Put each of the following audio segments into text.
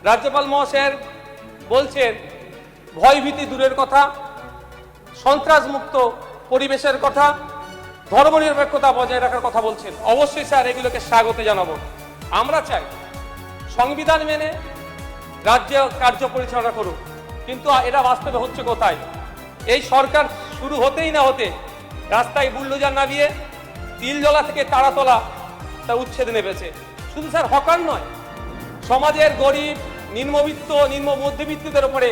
রাজ্যপাল মহাশয়ের বলছেন ভয়ভীতি দূরের কথা, সন্ত্রাস মুক্ত পরিবেশের কথা, ধর্মনিরপেক্ষতা বজায় রাখার কথা বলছেন। অবশ্যই স্যার এগুলোকে স্বাগত জানাবো। আমরা চাই সংবিধান মেনে রাজ্য কার্য পরিচালনা করুক, কিন্তু এটা বাস্তবে হচ্ছে কোথায়? এই সরকার শুরু হতেই না হতে রাস্তায় বুলডোজার নামিয়ে তিলজলা থেকে তারাতলা তা উচ্ছেদ নেমেছে। শুধু স্যার হকার নয়, সমাজের গরিব, নিম্নবিত্ত, নিম্ন মধ্যবিত্তদের উপরে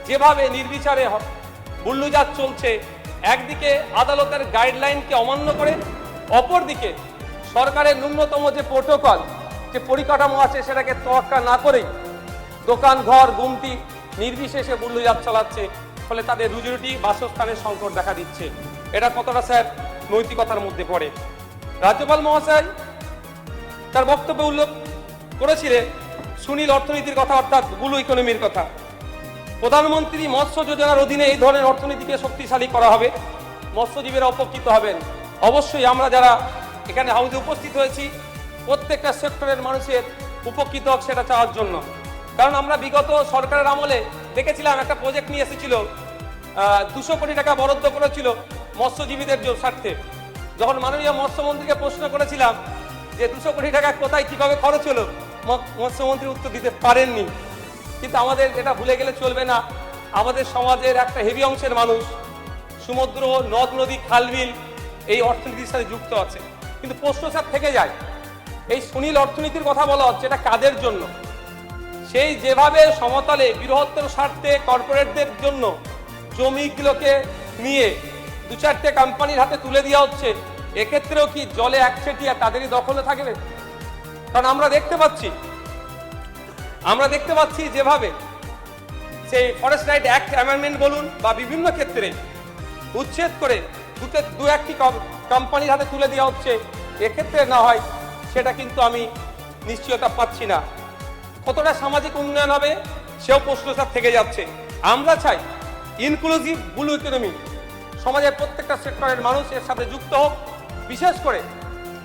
যেভাবে নির্বিচারে বুলডোজার চলছে, একদিকে আদালতের গাইডলাইনকে অমান্য করে, অপরদিকে সরকারের ন্যূনতম যে প্রোটোকল, যে পরিকাঠামো আছে সেটাকে তোয়াক্কা না করেই দোকান ঘর গুমটি নির্বিশেষে বুলডোজার চালাচ্ছে। ফলে তাদের রুজিরুটি, বাসস্থানের সংকট দেখা দিচ্ছে। এটা কতটা স্যার নৈতিকতার মধ্যে পড়ে? রাজ্যপাল মহাশয় তার বক্তব্যে উল্লেখ করেছিলেন সুনীল অর্থনীতির কথা, অর্থাৎ ব্লু ইকোনমির কথা। প্রধানমন্ত্রী মৎস্য যোজনার অধীনে এই ধরনের অর্থনীতিকে শক্তিশালী করা হবে, মৎস্যজীবীরা উপকৃত হবেন। অবশ্যই আমরা যারা এখানে হাউসে উপস্থিত হয়েছি প্রত্যেকটা সেক্টরের মানুষের উপকৃত হোক সেটা চাওয়ার জন্য। কারণ আমরা বিগত সরকারের আমলে দেখেছিলাম একটা প্রজেক্ট নিয়ে এসেছিল, 200 কোটি টাকা বরাদ্দ করেছিল মৎস্যজীবীদের স্বার্থে। যখন মাননীয় মৎস্যমন্ত্রীকে প্রশ্ন করেছিলাম যে 200 কোটি টাকা কোথায় কিভাবে খরচ হলো, মৎস্যমন্ত্রী উত্তর দিতে পারেননি। কিন্তু আমাদের এটা ভুলে গেলে চলবে না, আমাদের সমাজের একটা হেভি অংশের মানুষ সমুদ্র, নদ নদী, খালবিল এই অর্থনীতির সাথে যুক্ত আছে। কিন্তু প্রশ্ন স্যার থেকে যায়, এই সুনীল অর্থনীতির কথা বলা হচ্ছে, এটা কাদের জন্য? সেই যেভাবে সমতলে বৃহত্তর স্বার্থে কর্পোরেটদের জন্য জমিগুলোকে নিয়ে 2-4টে কোম্পানির হাতে তুলে দেওয়া হচ্ছে, এক্ষেত্রেও কি জলে একচেটিয়া তাদেরই দখলে থাকবে? কারণ আমরা দেখতে পাচ্ছি যেভাবে সেই ফরেস্ট রাইট অ্যাক্ট অ্যামেন্ডমেন্ট বলুন বা বিভিন্ন ক্ষেত্রে উচ্ছেদ করে 2-1টি কোম্পানির হাতে তুলে দেওয়া হচ্ছে, এক্ষেত্রে না হয় সেটা কিন্তু আমি নিশ্চয়তা পাচ্ছি না। কতটা সামাজিক উন্নয়ন হবে সেও প্রশ্ন স্যার থেকে যাচ্ছে। আমরা চাই ইনক্লুসিভ ব্লু ইকোনমি, সমাজের প্রত্যেকটা সেক্টরের মানুষ এর সাথে যুক্ত হোক। বিশেষ করে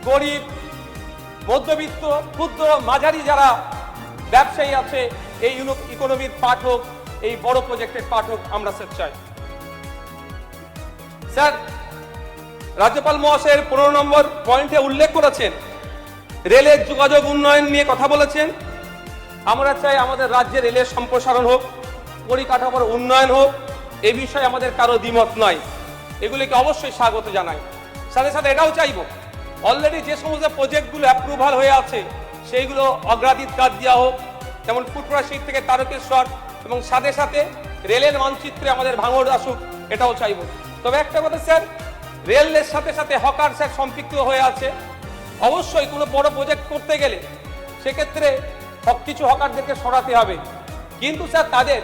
গরিব, মধ্যবিত্ত, ক্ষুদ্র, মাঝারি যারা ব্যবসায়ী আছে এই ইকোনমির পার্ট হোক, এই বড় প্রজেক্টের পার্ট হোক, আমরা স্যার চাই। স্যার রাজ্যপাল মহাশয়ের 15 নম্বর পয়েন্টে উল্লেখ করেছেন রেলের যোগাযোগ উন্নয়ন নিয়ে কথা বলেছেন। আমরা চাই আমাদের রাজ্যে রেলের সম্প্রসারণ হোক, পরিকাঠামোর উন্নয়ন হোক, এ বিষয়ে আমাদের কারো দ্বিমত নয়, এগুলিকে অবশ্যই স্বাগত জানাই। সাথে সাথে এটাও চাইব অলরেডি যে সমস্ত প্রজেক্টগুলো অ্যাপ্রুভাল হয়ে আছে সেইগুলো অগ্রাধিকার দেওয়া হোক, যেমন ফুটপ্রাশিক থেকে তারকেশ্বর, এবং সাথে সাথে রেলের মানচিত্রে আমাদের ভাঙড় আসুক, এটাও চাইব। তবে একটা কথা স্যার, রেলের সাথে সাথে হকার স্যার সম্পৃক্ত হয়ে আছে। অবশ্যই কোনো বড় প্রজেক্ট করতে গেলে সেক্ষেত্রে কিছু হকারদেরকে সরাতে হবে, কিন্তু স্যার তাদের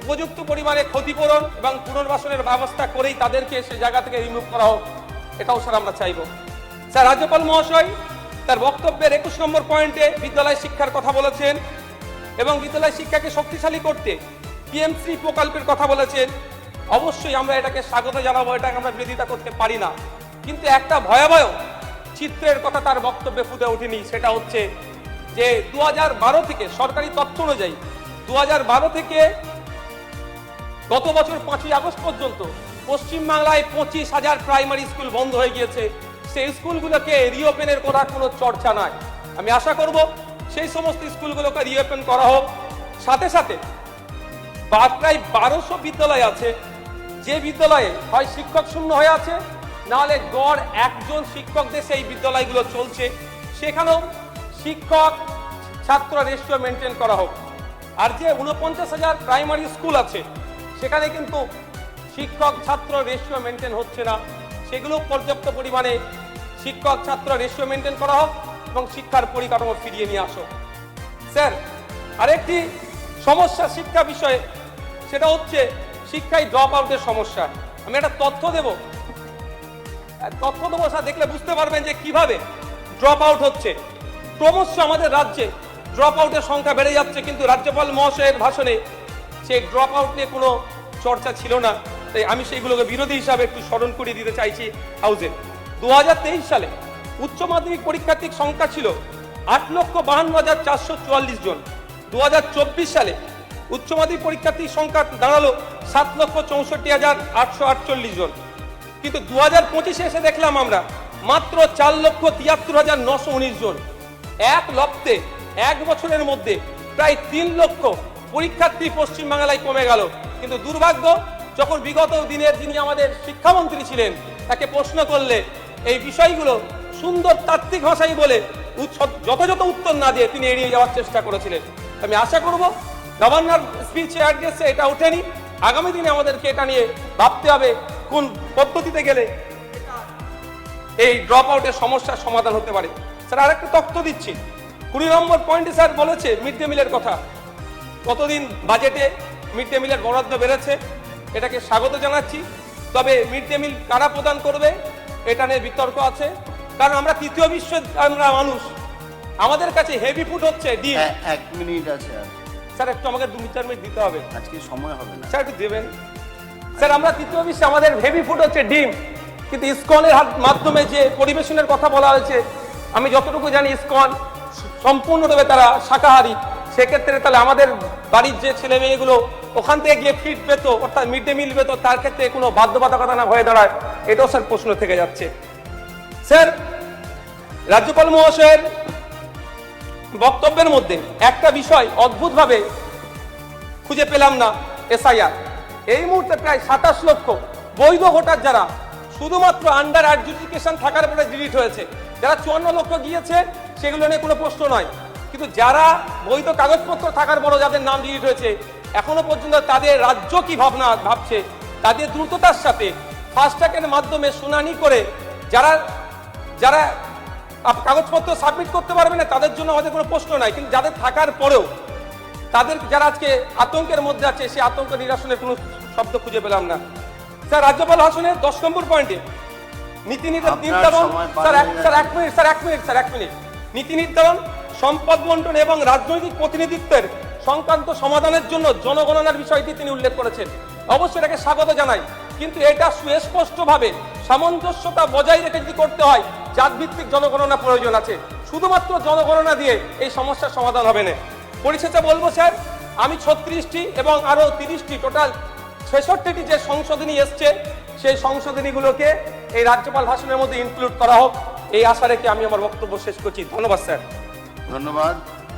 উপযুক্ত পরিমাণে ক্ষতিপূরণ এবং পুনর্বাসনের ব্যবস্থা করেই তাদেরকে সে জায়গা থেকে রিমুভ করা হোক, এটাও স্যার আমরা চাইব। স্যার রাজ্যপাল মহাশয় তার বক্তব্যের 21 নম্বর পয়েন্টে বিদ্যালয় শিক্ষার কথা বলেছেন এবং বিদ্যালয় শিক্ষাকে শক্তিশালী করতে পিএম3 প্রকল্পের কথা বলেছেন। অবশ্যই আমরা এটাকে স্বাগত জানাবো, এটাকে আমরা বিরোধিতা করতে পারি না। কিন্তু একটা ভয়াবহ চিত্রের কথা তার বক্তব্যে ফুটে ওঠেনি, সেটা হচ্ছে যে 2012 থেকে সরকারি তথ্য অনুযায়ী 2012 থেকে গত বছর 5ই আগস্ট পর্যন্ত পশ্চিমবাংলায় 25,000 প্রাইমারি স্কুল বন্ধ হয়ে গিয়েছে। সেই স্কুলগুলোকে রিওপেনের করার কোনো চর্চা নাই। আমি আশা করব সেই সমস্ত স্কুলগুলোকে রিওপেন করা হোক। সাথে সাথে প্রায় 1200 বিদ্যালয় আছে যে বিদ্যালয়ে হয় শিক্ষক শূন্য হয়ে আছে, নাহলে গড় একজন শিক্ষক দিয়ে সেই বিদ্যালয়গুলো চলছে, সেখানেও শিক্ষক ছাত্র রেশিও মেনটেন করা হোক। আর যে 49,000 প্রাইমারি স্কুল আছে সেখানে কিন্তু শিক্ষক ছাত্র রেশিও মেনটেন হচ্ছে না, সেগুলো পর্যাপ্ত পরিমাণে শিক্ষক ছাত্র রেশিও মেনটেন করা হোক এবং শিক্ষার পরিকাঠামো ফিরিয়ে নিয়ে আসো। স্যার আরেকটি সমস্যা শিক্ষা বিষয়ে, সেটা হচ্ছে শিক্ষায় ড্রপ আউটের সমস্যা। আমি একটা তথ্য দেবো স্যার, দেখলে বুঝতে পারবেন যে কিভাবে ড্রপ আউট হচ্ছে। ক্রমশ আমাদের রাজ্যে ড্রপ আউটের সংখ্যা বেড়ে যাচ্ছে, কিন্তু রাজ্যপাল মহাশয়ের ভাষণে সেই ড্রপ আউট নিয়ে কোনো চর্চা ছিল না। তাই আমি সেইগুলোকে বিরোধী হিসাবে একটু স্মরণ করিয়ে দিতে চাইছি হাউজে। 2023 সালে উচ্চ মাধ্যমিক পরীক্ষার্থীর সংখ্যা ছিল 8,52,444 জন। 2024 সালে উচ্চ মাধ্যমিক পরীক্ষার্থীর সংখ্যা দাঁড়ালো 7,64,848 জন, কিন্তু 2025-এ এসে দেখলাম আমরা মাত্র 4,73,919 জন। এক লক্ষে এক বছরের মধ্যে প্রায় 3 লক্ষ পরীক্ষার্থী পশ্চিমবাংলায় কমে গেল। কিন্তু দুর্ভাগ্য, যখন বিগত দিনের যিনি আমাদের শিক্ষামন্ত্রী ছিলেন তাকে প্রশ্ন করলে এই বিষয়গুলো সুন্দর তাত্ত্বিক ভাষায় বলে যথাযথ উত্তর না দিয়ে তিনি এড়িয়ে যাওয়ার চেষ্টা করেছিলেন। আমি আশা করব গভর্নর স্পিচে অ্যাড্রেসে এটা ওঠেনি, আগামী দিনে আমাদেরকে এটা নিয়ে ভাবতে হবে কোন পদ্ধতিতে গেলে এই ড্রপ আউটের সমস্যার সমাধান হতে পারে। স্যার আরেকটা তথ্য দিচ্ছি, 20 নম্বর পয়েন্টে স্যার বলেছে মিড ডে মিলের কথা। কতদিন বাজেটে মিড ডে মিলের বরাদ্দ বেড়েছে, এটাকে স্বাগত জানাচ্ছি। তবে মিড ডে মিল কারা প্রদান করবে এটা নিয়ে বিতর্ক আছে, কারণ আমরা তৃতীয় বিশ্বের আমরা মানুষ, আমাদের কাছে হেভি ফুড হচ্ছে ডিম। 1 মিনিট আছে স্যার একটু আমাকে 2-4 মিনিট দিতে হবে, আজকে সময় হবে না স্যার একটু দেবেন। স্যার আমরা তৃতীয় বিশ্বে আমাদের হেভি ফুড হচ্ছে ডিম, কিন্তু ইসকনের মাধ্যমে যে পরিবেশনের কথা বলা হয়েছে, আমি যতটুকু জানি ইসকন সম্পূর্ণভাবে তারা শাকাহারী। সেক্ষেত্রে তাহলে আমাদের বাড়ির যে ছেলে মেয়েগুলো ওখান থেকে গিয়ে ফিড পেত, অর্থাৎ মিড ডে মিল পেত, তার ক্ষেত্রে কোনো বাধ্যবাধকতা না হয়ে দাঁড়ায়, এটাও স্যার প্রশ্ন থেকে যাচ্ছে। স্যার রাজ্যপাল মহাশয়ের বক্তব্যের মধ্যে একটা বিষয় অদ্ভুতভাবে খুঁজে পেলাম না, এসআইআর। এই মুহূর্তে প্রায় 27 লক্ষ বৈধ ভোটার যারা শুধুমাত্র আন্ডার অ্যাডজুডিকেশন থাকার পরে ডিলিট হয়েছে, যারা 54 লক্ষ গিয়েছে সেগুলো নিয়ে কোনো প্রশ্ন নয়, কিন্তু যারা বৈধ কাগজপত্র থাকার পরও যাদের নাম ডিলিট হয়েছে এখনো পর্যন্ত তাদের রাজ্য কি ভাবছে, তাদের দ্রুততার সাথে ফাস্ট ট্র্যাকের মাধ্যমে শুনানি করে যারা যারা কাগজপত্র সাবমিট করতে পারবে না তাদের জন্য আমাদের কোনো প্রশ্ন নাই, কিন্তু যাদের থাকার পরেও তাদের যারা আজকে আতঙ্কের মধ্যে আছে সেই আতঙ্ক নিরসনের কোনো শব্দ খুঁজে পেলাম না। স্যার রাজ্যপাল ভাষণের 10 নম্বর পয়েন্টে নীতি নির্ধারণ, স্যার এক মিনিট, নীতি নির্ধারণ, সম্পদ বন্টন এবং রাজনৈতিক প্রতিনিধিত্বের সংক্রান্ত সমাধানের জন্য জনগণনার বিষয়টি তিনি উল্লেখ করেছেন। অবশ্যই এটাকে স্বাগত জানাই, কিন্তু এটা সুস্পষ্টভাবে সামঞ্জস্যতা বজায় রেখে যদি করতে হয় জাতভিত্তিক জনগণনা প্রয়োজন আছে। শুধুমাত্র জনগণনা দিয়ে এই সমস্যার সমাধান হবে না। পরিশেষে বলবো স্যার, আমি 36টি এবং আরো 30টি টোটাল 66টি যে সংশোধনী এসছে সেই সংশোধনীগুলোকে এই রাজ্যপাল ভাষণের মধ্যে ইনক্লুড করা হোক, এই আশা রেখে আমি আমার বক্তব্য শেষ করছি। ধন্যবাদ স্যার। ধন্যবাদ।